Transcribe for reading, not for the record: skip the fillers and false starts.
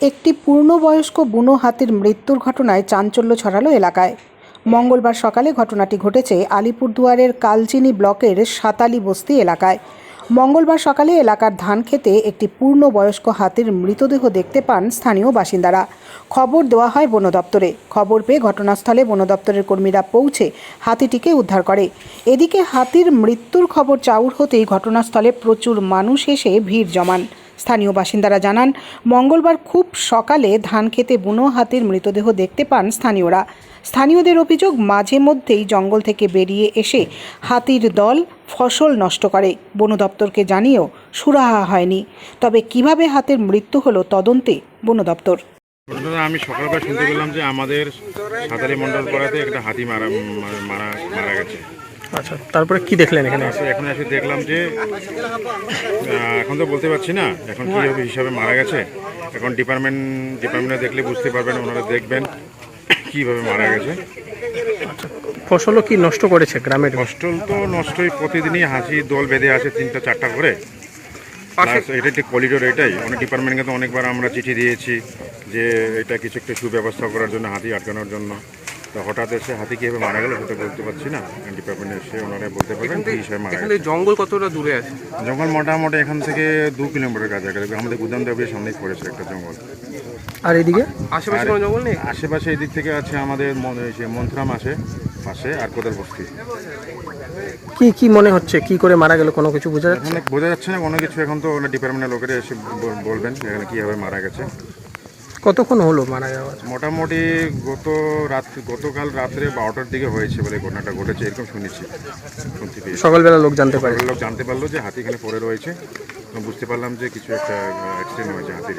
একটি পূর্ণবয়স্ক বুনো হাতির মৃত্যুর ঘটনায় চাঞ্চল্য ছড়ালো এলাকায়। মঙ্গলবার সকালে ঘটনাটি ঘটেছে আলিপুরদুয়ারের কালচিনি ব্লকের সাতালি বস্তি এলাকায়। মঙ্গলবার সকালে এলাকার ধান খেতে একটি পূর্ণবয়স্ক হাতির মৃতদেহ দেখতে পান স্থানীয় বাসিন্দারা। খবর দেওয়া হয় বন দপ্তরে। খবর পেয়ে ঘটনাস্থলে বন দপ্তরের কর্মীরা পৌঁছে হাতিটিকে উদ্ধার করে। এদিকে হাতির মৃত্যুর খবর চাউর হতেই ঘটনাস্থলে প্রচুর মানুষ এসে ভিড় জমান। স্থানীয় বাসিন্দারা জানান, মঙ্গলবার খুব সকালে ধান খেতে বুনো হাতির মৃতদেহ দেখতে পান স্থানীয়রা। স্থানীয়দের অভিযোগ, মাঝে মধ্যেই জঙ্গল থেকে বেরিয়ে এসে হাতির দল ফসল নষ্ট করে। বন দপ্তরকে জানিয়েও সুরাহা হয়নি। তবে কিভাবে হাতির মৃত্যু হলো তদন্তে বন দপ্তর। আমি সকালবেলা শুনতে পেলাম যে আমাদের সাঁতারি মণ্ডল পাড়াতে একটা হাতি মারা গেছে। আচ্ছা, তারপরে কি দেখলেন এখানে? এখন এসে দেখলাম যে এখন তো বলতে পারছি না এখন কীভাবে হিসাবে মারা গেছে। এখন ডিপার্টমেন্টে দেখলে বুঝতে পারবেন, ওনারা দেখবেন কীভাবে মারা গেছে। ফসলও কি নষ্ট করেছে গ্রামের? ফসল তো নষ্টই, প্রতিদিনই হাসির দল বেঁধে আসে 3টা-4টা করে। এটা একটি করিডোর, এটাই অনেক ডিপার্টমেন্টকে তো অনেকবার আমরা চিঠি দিয়েছি যে এটা কিছু একটা সুব্যবস্থা করার জন্য, হাতি আটকানোর জন্য। তো হঠাৎ এসে হাতি কীভাবে মারা গেল সেটা বলতে পারছি না। ডিপার্টমেন্টে এসে ওনারা বলতে পারবেন কী হিসাবে মারা গেছে। জঙ্গল কতটা দূরে আছে? জঙ্গল মোটামুটি এখান থেকে 2 কিলোমিটার কাছাকাছি। আমাদের গুদাম দেবের সামনেই পড়েছে একটা জঙ্গল। আর এদিকে আশেপাশে কোনো জঙ্গল নেই? আশেপাশে এদিক থেকে আছে আমাদের মন্থরাম আছে পাশে, আর কোদাল বস্তি। কি মনে হচ্ছে কি করে মারা গেল কোনো কিছু বোঝা যাচ্ছে? বোঝা যাচ্ছে না কোনো কিছু। এখন তো ডিপার্টমেন্টের লোকেরা এসে বলবেন এখানে কীভাবে মারা গেছে। কতক্ষণ হলো মারা যাওয়া? মোটামুটি গতকাল রাত্রে 12টার দিকে হয়েছে বলে ঘটনাটা ঘটেছে, এরকম শুনতে পেয়েছি। সকালবেলা লোক জানতে পারলো যে হাতি এখানে পড়ে রয়েছে। বুঝতে পারলাম যে কিছু একটা অ্যাক্সিডেন্ট হয়েছে হাতির।